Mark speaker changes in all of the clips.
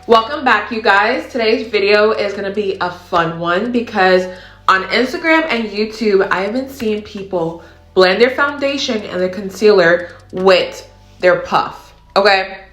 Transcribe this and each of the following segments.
Speaker 1: Welcome back, you guys. Today's video is gonna be a fun one because on Instagram and YouTube, I have been seeing people blend their foundation and their concealer with their puff, okay?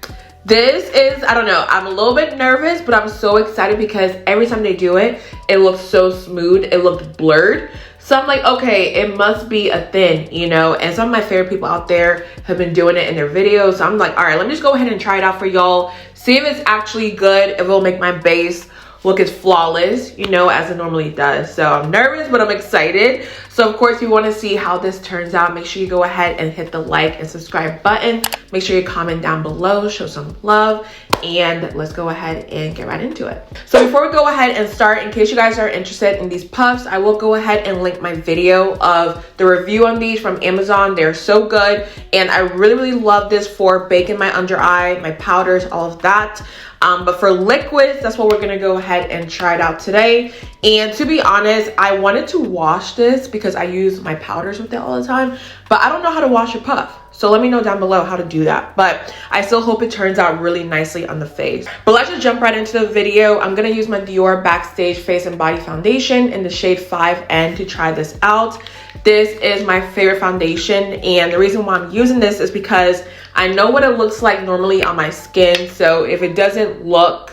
Speaker 1: This is, I don't know, I'm a little bit nervous, but I'm so excited because every time they do it, it looks so smooth, it looked blurred. So I'm like, okay, it must be a thin, you know? And some of my favorite people out there have been doing it in their videos. So I'm like, all right, let me just go ahead and try it out for y'all. See if it's actually good, if it'll make my base look as flawless, you know, as it normally does. So I'm nervous, but I'm excited. So of course, if you want to see how this turns out, make sure you go ahead and hit the like and subscribe button. Make sure you comment down below, show some love, and let's go ahead and get right into it. So before we go ahead and start, in case you guys are interested in these puffs, I will go ahead and link my video of the review on these from Amazon. They're so good, and I really love this for baking my under eye, my powders, all of that. But for liquids, that's what we're gonna go ahead and try it out today. And to be honest, I wanted to wash this because I use my powders with it all the time, but I don't know how to wash a puff. So let me know down below how to do that. But I still hope it turns out really nicely on the face. But let's just jump right into the video. I'm gonna use my Dior Backstage Face and Body Foundation in the shade 5N to try this out. This is my favorite foundation, and the reason why I'm using this is because I know what it looks like normally on my skin. So if it doesn't look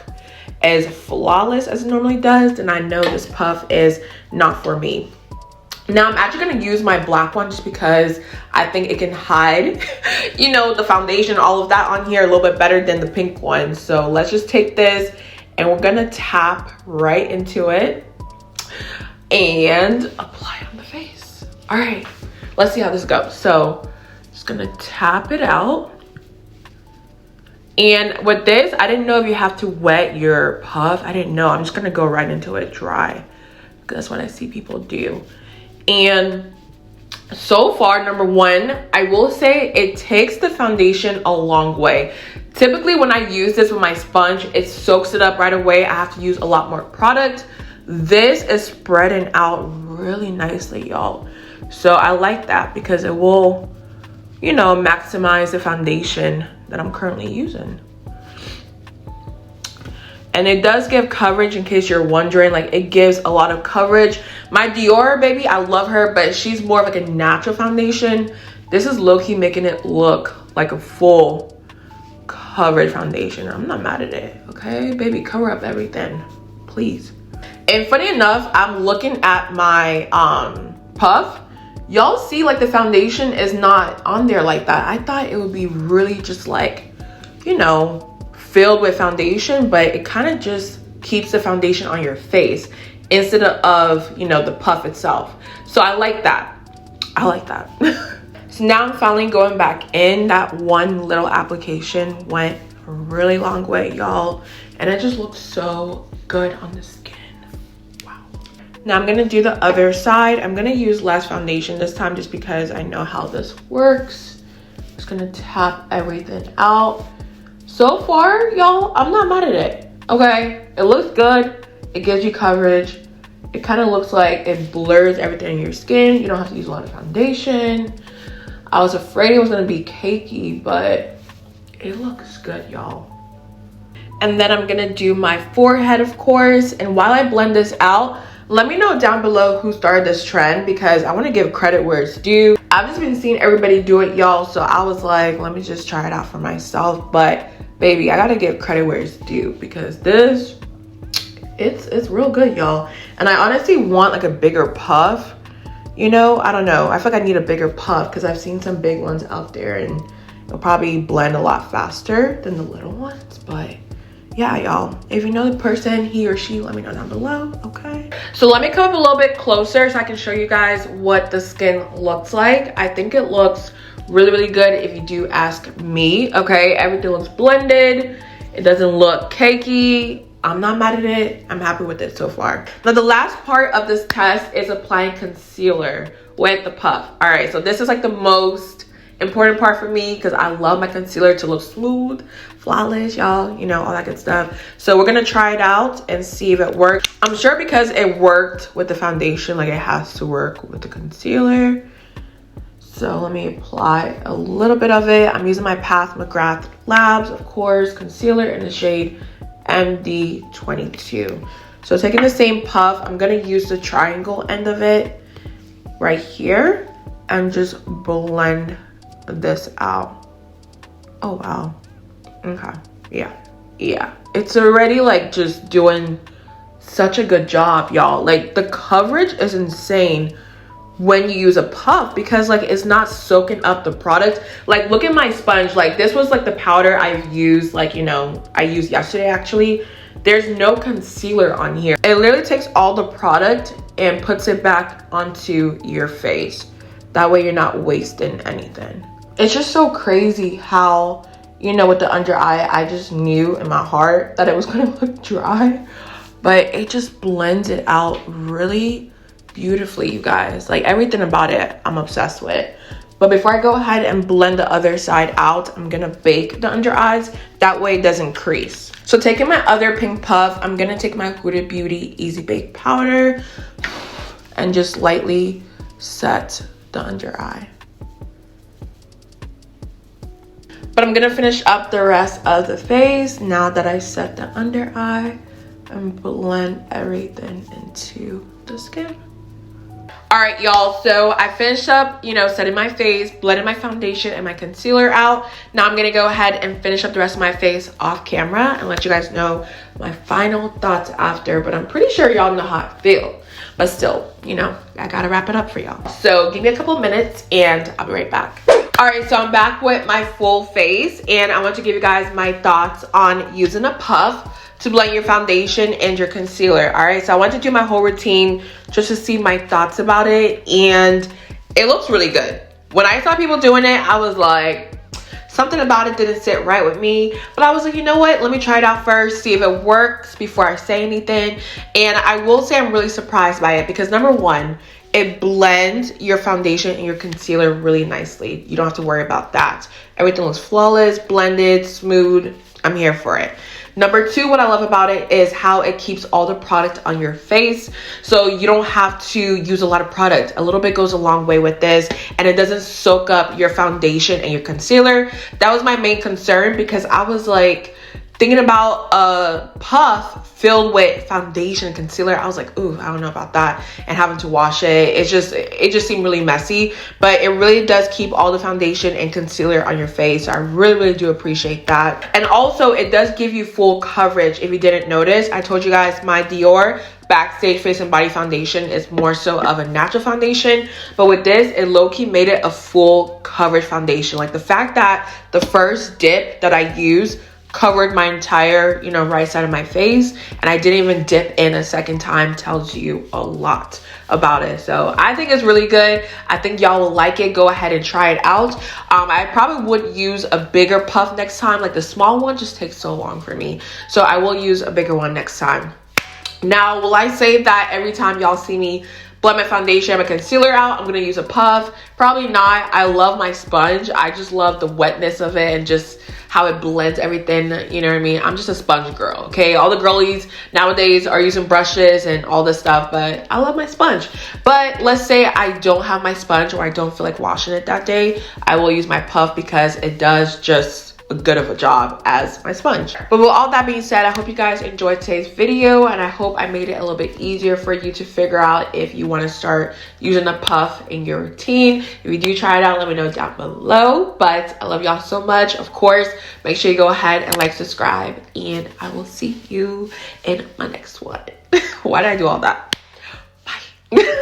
Speaker 1: as flawless as it normally does, then I know this puff is not for me. Now I'm actually gonna use my black one just because I think it can hide, you know, the foundation, all of that on here a little bit better than the pink one. So let's just take this and we're gonna tap right into it and apply it on the face. All right, let's see how this goes. So just gonna tap it out. And with this, I didn't know if you have to wet your puff. I didn't know. I'm just gonna go right into it dry. That's what I see people do. And so far, number one, I will say it takes the foundation a long way. Typically when I use this with my sponge, it soaks it up right away. I have to use a lot more product. This is spreading out really nicely, y'all. So I like that because it will, you know, maximize the foundation that I'm currently using. And it does give coverage, in case you're wondering. Like, it gives a lot of coverage. My Dior baby, I love her, but she's more of like a natural foundation. This is low-key making it look like a full coverage foundation. I'm not mad at it, okay? Baby, cover up everything, please. And funny enough, I'm looking at my puff. Y'all see, like, the foundation is not on there like that. I thought it would be really just like, you know, filled with foundation, but it kind of just keeps the foundation on your face instead of, you know, the puff itself. So I like that. I like that. So now I'm finally going back in. That one little application went a really long way, y'all, and it just looks so good on the skin. Wow. Now I'm gonna do the other side. I'm gonna use less foundation this time just because I know how this works. Just gonna tap everything out. So far, y'all, I'm not mad at it, okay? It looks good. It gives you coverage. It kind of looks like it blurs everything in your skin. You don't have to use a lot of foundation. I was afraid it was gonna be cakey, but it looks good, y'all. And then I'm gonna do my forehead, of course. And while I blend this out, let me know down below who started this trend because I want to give credit where it's due. I've just been seeing everybody do it, y'all, so I was like, let me just try it out for myself. But baby, I gotta give credit where it's due because this, it's real good, y'all. And I honestly want like a bigger puff, you know? I don't know, I feel like I need a bigger puff because I've seen some big ones out there and it'll probably blend a lot faster than the little ones. But yeah, y'all, if you know the person, he or she, let me know down below, okay? So let me come up a little bit closer so I can show you guys what the skin looks like. I think it looks really good if you do ask me, okay? Everything looks blended. It doesn't look cakey. I'm not mad at it. I'm happy with it so far. Now the last part of this test is applying concealer with the puff. All right, so this is like the most important part for me because I love my concealer to look smooth, flawless, y'all, you know, all that good stuff. So we're gonna try it out and see if it works. I'm sure because it worked with the foundation, like it has to work with the concealer. So let me apply a little bit of it. I'm using my Pat McGrath Labs, of course, concealer in the shade MD22. So taking the same puff, I'm gonna use the triangle end of it right here and just blend this out. Oh wow. Okay. Yeah. It's already like just doing such a good job, y'all. Like the coverage is insane when you use a puff because like it's not soaking up the product. Like look at my sponge. Like this was like the powder I've used, like, you know, I used yesterday actually. There's no concealer on here. It literally takes all the product and puts it back onto your face. That way you're not wasting anything. It's just so crazy how, you know, with the under eye, I just knew in my heart that it was gonna look dry, but it just blends it out really beautifully, you guys. Like everything about it, I'm obsessed with. But before I go ahead and blend the other side out, I'm gonna bake the under eyes. That way it doesn't crease. So taking my other pink puff, I'm gonna take my Huda Beauty Easy Bake Powder and just lightly set the under eye. But I'm gonna finish up the rest of the face now that I set the under eye and blend everything into the skin. All right, y'all, so I finished up, you know, setting my face, blending my foundation and my concealer out. Now I'm gonna go ahead and finish up the rest of my face off camera and let you guys know my final thoughts after, but I'm pretty sure y'all know how I feel. But still, you know, I gotta wrap it up for y'all. So give me a couple minutes and I'll be right back. All right, so I'm back with my full face and I want to give you guys my thoughts on using a puff to blend your foundation and your concealer. All right, so I want to do my whole routine just to see my thoughts about it, and it looks really good. When I saw people doing it, I was like, something about it didn't sit right with me, but I was like, you know what, let me try it out first, see if it works before I say anything. And I will say I'm really surprised by it because number one, it blends your foundation and your concealer really nicely. You don't have to worry about that. Everything looks flawless, blended, smooth. I'm here for it. Number two, what I love about it is how it keeps all the product on your face. So you don't have to use a lot of product. A little bit goes a long way with this, and it doesn't soak up your foundation and your concealer. That was my main concern because I was like thinking about a puff filled with foundation and concealer. I was like, ooh, I don't know about that, and having to wash it. It just seemed really messy, but it really does keep all the foundation and concealer on your face. So I really do appreciate that. And also it does give you full coverage. If you didn't notice, I told you guys my Dior Backstage Face and Body Foundation is more so of a natural foundation, but with this, it low-key made it a full coverage foundation. Like the fact that the first dip that I used covered my entire, you know, right side of my face, and I didn't even dip in a second time tells you a lot about it. So I think it's really good. I think y'all will like it. Go ahead and try it out. I probably would use a bigger puff next time. Like the small one just takes so long for me, so I will use a bigger one next time. Now, will I say that every time y'all see me blend my foundation and my concealer out, I'm gonna use a puff? Probably not. I love my sponge. I just love the wetness of it and just how it blends everything, you know what I mean? I'm just a sponge girl, okay? All the girlies nowadays are using brushes and all this stuff, but I love my sponge. But let's say I don't have my sponge or I don't feel like washing it that day, I will use my puff because it does just as good of a job as my sponge. But with all that being said, I hope you guys enjoyed today's video, and I hope I made it a little bit easier for you to figure out if you want to start using a puff in your routine. If you do try it out, let me know down below. But I love y'all so much. Of course, make sure you go ahead and like, subscribe, and I will see you in my next one. Why did I do all that? Bye.